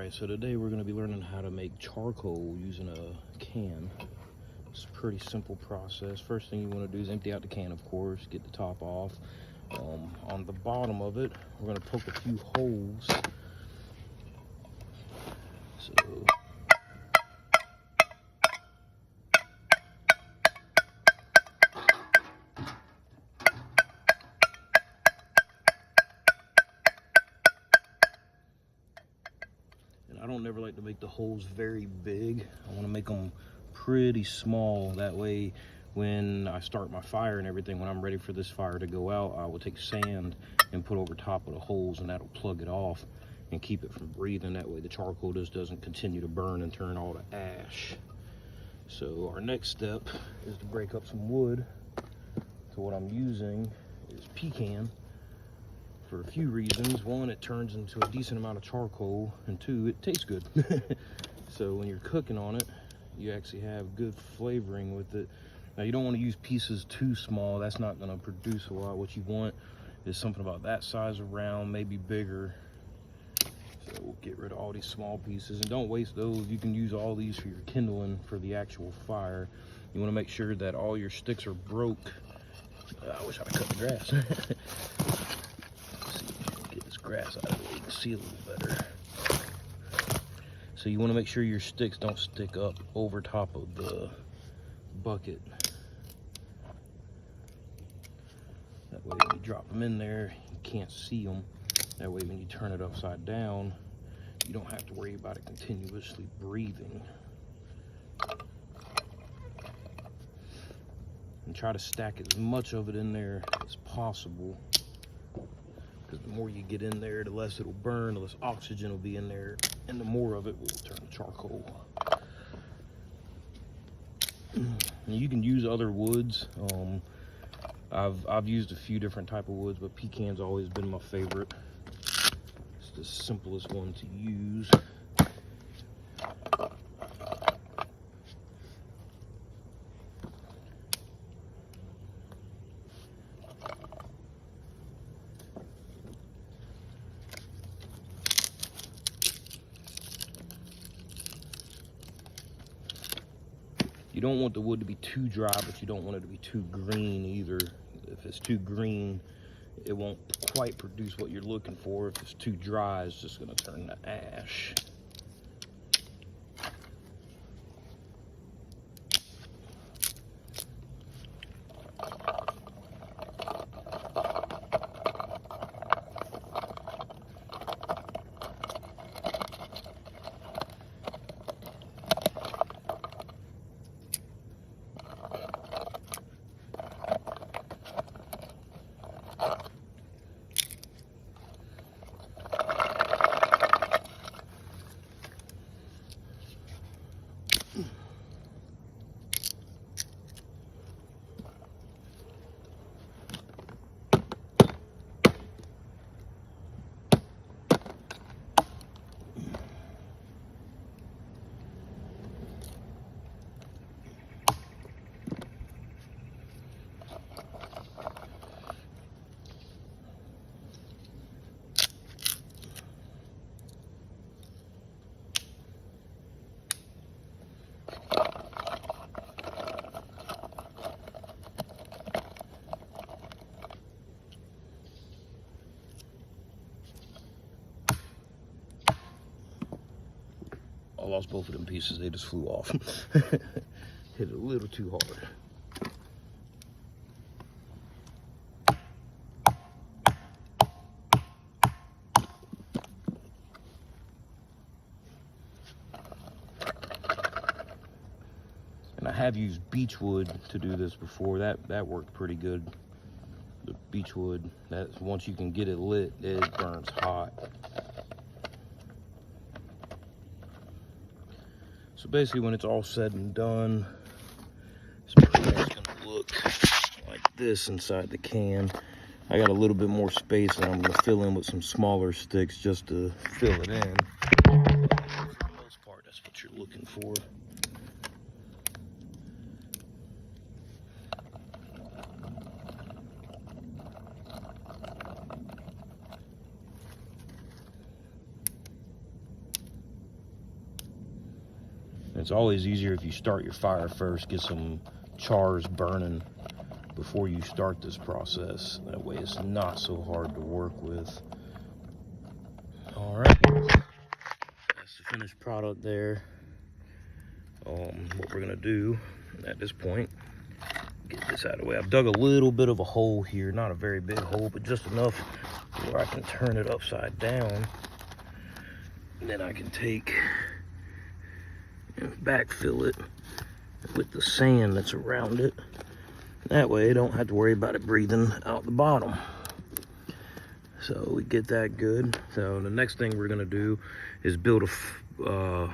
Alright, so today we're going to be learning how to make charcoal using a can. It's a pretty simple process. First thing you want to do is empty out the can, of course, get the top off. On the bottom of it, we're going to poke a few holes. So, I don't never like to make the holes very big. I want to make them pretty small. That way, when I start my fire and everything, when I'm ready for this fire to go out, I will take sand and put over top of the holes, and that'll plug it off and keep it from breathing. That way the charcoal just doesn't continue to burn and turn all to ash. So our next step is to break up some wood. So what I'm using is pecan. For a few reasons. One, it turns into a decent amount of charcoal, and two, it tastes good. So when you're cooking on it, you actually have good flavoring with it. Now you don't want to use pieces too small. That's not going to produce a lot. What you want is something about that size around, maybe bigger. So we'll get rid of all these small pieces, and don't waste those. You can use all these for your kindling for the actual fire. You want to make sure that all your sticks are broke. I wish I'd cut the grass. Grass out of it, you can see a little better. So you want to make sure your sticks don't stick up over top of the bucket. That way when you drop them in there, you can't see them. That way when you turn it upside down, you don't have to worry about it continuously breathing. And try to stack as much of it in there as possible. Because the more you get in there, the less it'll burn, the less oxygen will be in there, and the more of it will turn to charcoal. And you can use other woods. I've used a few different type of woods, but pecan's always been my favorite. It's the simplest one to use. You don't want the wood to be too dry, but you don't want it to be too green either. If it's too green, it won't quite produce what you're looking for. If it's too dry, it's just going to turn to ash. I lost both of them pieces, they just flew off. Hit it a little too hard. And I have used beechwood to do this before. That worked pretty good. The beechwood, that's once you can get it lit, it burns hot. So basically when it's all said and done, it's pretty much gonna look like this inside the can. I got a little bit more space and I'm gonna fill in with some smaller sticks just to fill it in. For the most part, that's what you're looking for. it's always easier if you start your fire first, get some chars burning before you start this process. That way it's not so hard to work with. All right, that's the finished product there. What we're gonna do at this point, get this out of the way. I've dug a little bit of a hole here, not a very big hole, but just enough where I can turn it upside down. And then I can take and backfill it with the sand that's around it. That way I don't have to worry about it breathing out the bottom. So we get that good. So the next thing we're gonna do is build a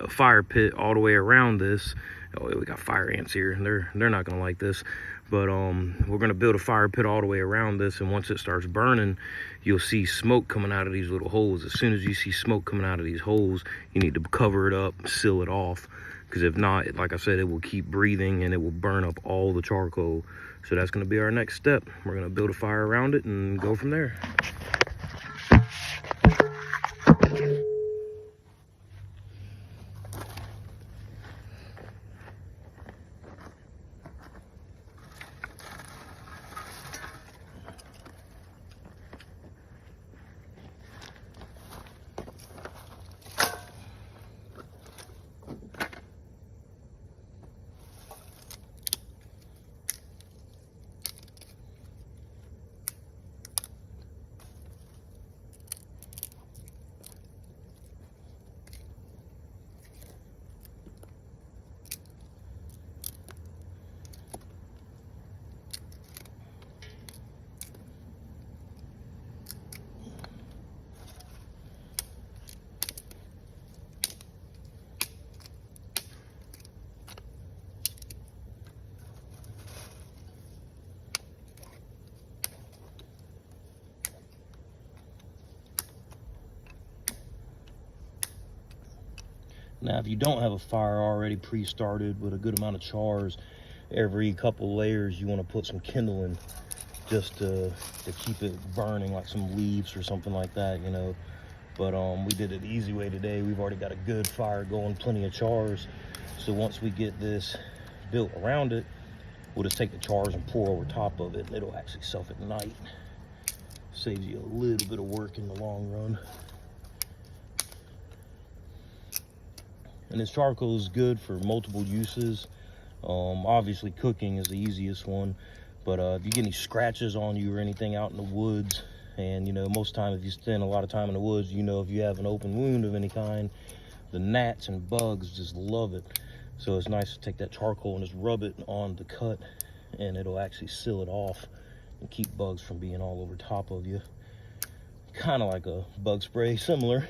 fire pit all the way around this. Oh, we got fire ants here, and they're not gonna like this. But we're gonna build a fire pit all the way around this, and once it starts burning, you'll see smoke coming out of these little holes. As soon as you see smoke coming out of these holes, you need to cover it up, seal it off, because if not, like I said, it will keep breathing and it will burn up all the charcoal. So that's gonna be our next step. We're gonna build a fire around it and go from there. Now, if you don't have a fire already pre-started with a good amount of chars, every couple layers you want to put some kindling just to keep it burning, like some leaves or something like that, you know. But we did it the easy way today. We've already got a good fire going, plenty of chars. So once we get this built around it, we'll just take the chars and pour over top of it. It'll actually self-ignite. Saves you a little bit of work in the long run. And this charcoal is good for multiple uses. Obviously cooking is the easiest one, but if you get any scratches on you or anything out in the woods, and you know, most time if you spend a lot of time in the woods, you know, if you have an open wound of any kind, the gnats and bugs just love it. So it's nice to take that charcoal and just rub it on the cut, and it'll actually seal it off and keep bugs from being all over top of you. Kind of like a bug spray, similar.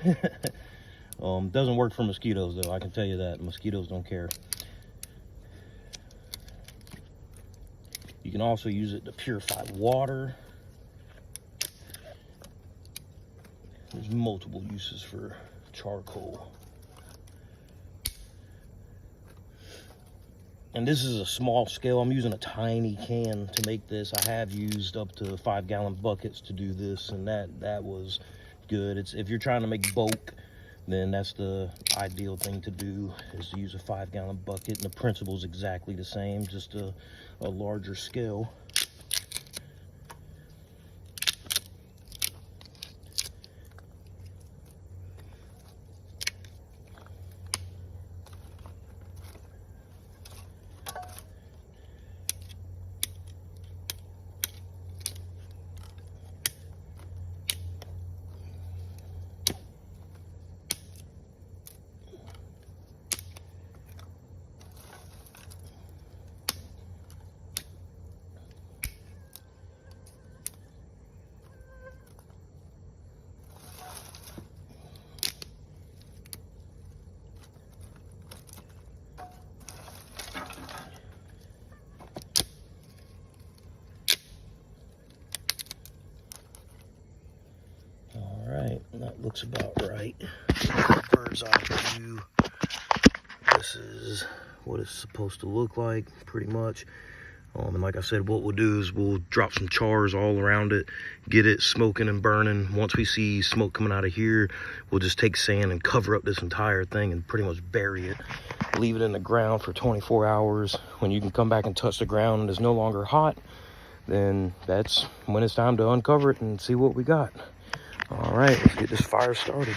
Doesn't work for mosquitoes though, I can tell you that. Mosquitoes don't care. You can also use it to purify water. There's multiple uses for charcoal. And this is a small scale. I'm using a tiny can to make this. I have used up to 5-gallon buckets to do this, and that was good. If you're trying to make bulk, then that's the ideal thing to do, is to use a 5-gallon bucket. And the principle is exactly the same, just a larger scale. That looks about right. Bird's eye view. This is what it's supposed to look like, pretty much. And like I said, what we'll do is we'll drop some chars all around it, get it smoking and burning. Once we see smoke coming out of here, we'll just take sand and cover up this entire thing and pretty much bury it. leave it in the ground for 24 hours. When you can come back and touch the ground and it's no longer hot, then that's when it's time to uncover it and see what we got. All right, let's get this fire started.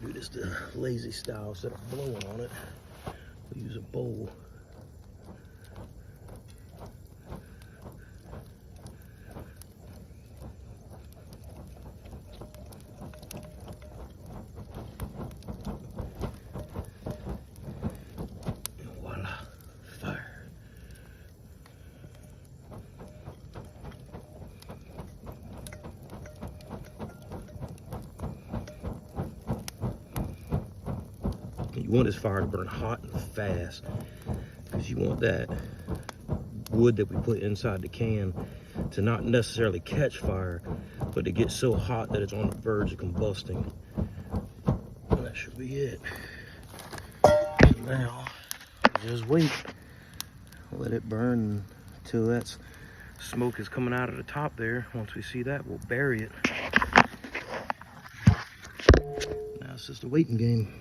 Do this the lazy style. Instead of blowing on it, we'll use a bowl. And voila, fire. You want this fire to burn hot and fast, because you want that wood that we put inside the can to not necessarily catch fire, but to get so hot that it's on the verge of combusting. And that should be it. So now, just wait. Let it burn until that smoke is coming out of the top there. Once we see that, we'll bury it. Now it's just a waiting game.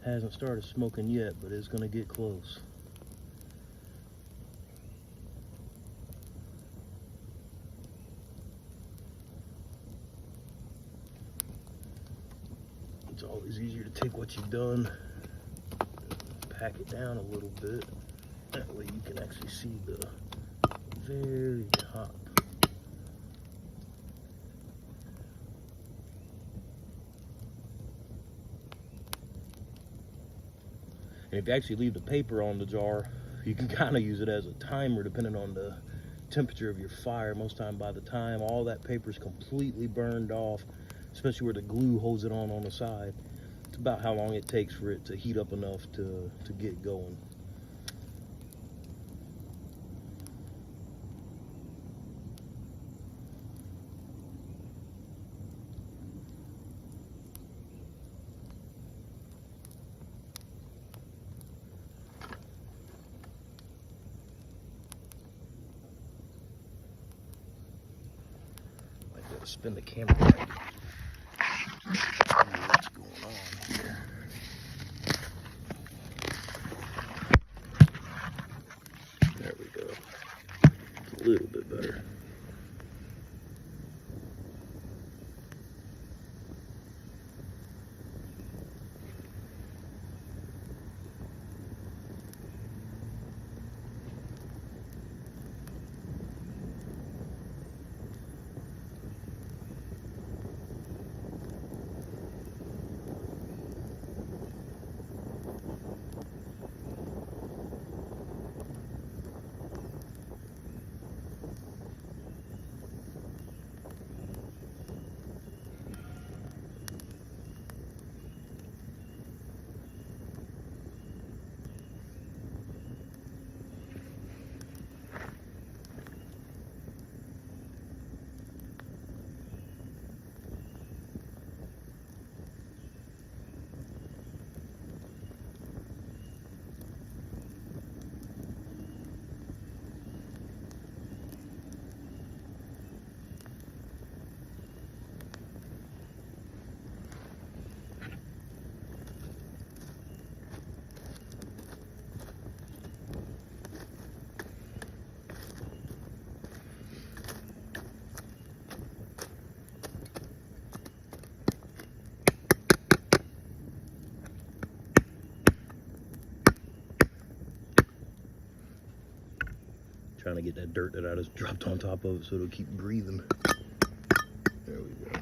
Hasn't started smoking yet, but it's gonna get close. It's always easier to take what you've done, pack it down a little bit. That way you can actually see the very top. And if you actually leave the paper on the jar, you can kind of use it as a timer depending on the temperature of your fire. Most time, by the time all that paper is completely burned off, especially where the glue holds it on the side, it's about how long it takes for it to heat up enough to get going. Spin the camera right. What's going on here? There we go. It's a little bit better. Trying to get that dirt that I just dropped on top of it so it'll keep breathing. There we go.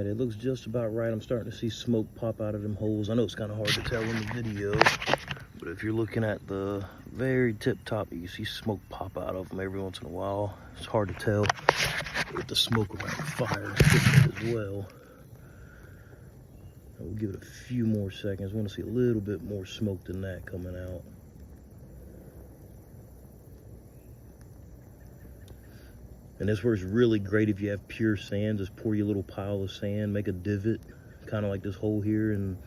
It looks just about right. I'm starting to see smoke pop out of them holes. I know it's kind of hard to tell in the video, but if you're looking at the very tip top, you can see smoke pop out of them every once in a while. It's hard to tell with the smoke around the fire as well. We'll give it a few more seconds. I want to see a little bit more smoke than that coming out. And this works really great if you have pure sand. Just pour your little pile of sand, make a divot, kind of like this hole here, and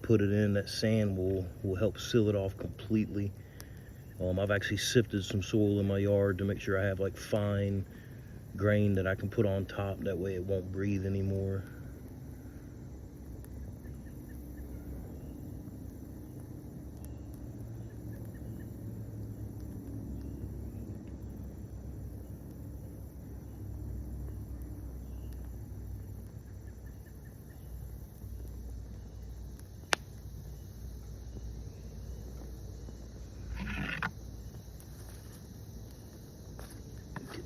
put it in. That sand will help seal it off completely. I've actually sifted some soil in my yard to make sure I have like fine grain that I can put on top. That way it won't breathe anymore.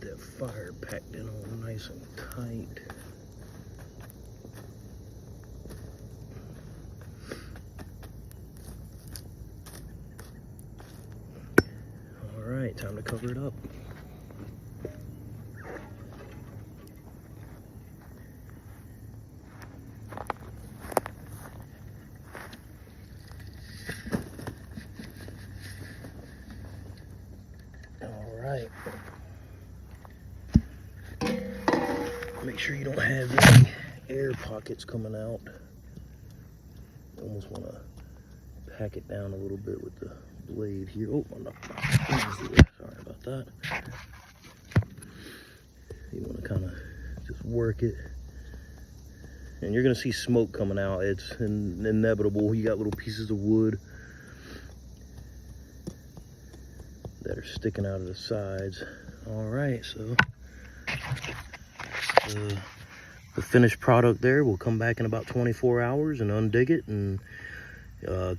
That fire packed in all nice and tight. All right, time to cover it up. All right. Make sure you don't have any air pockets coming out. Almost want to pack it down a little bit with the blade here. Oh, I'm not. Sorry about that. You want to kind of just work it. And you're going to see smoke coming out. It's inevitable. You got little pieces of wood that are sticking out of the sides. All right, so the finished product there. We'll come back in about 24 hours and undig it and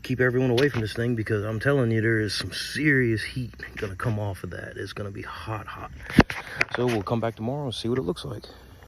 keep everyone away from this thing, because I'm telling you, there is some serious heat gonna come off of that. It's gonna be hot. So we'll come back tomorrow and see what it looks like.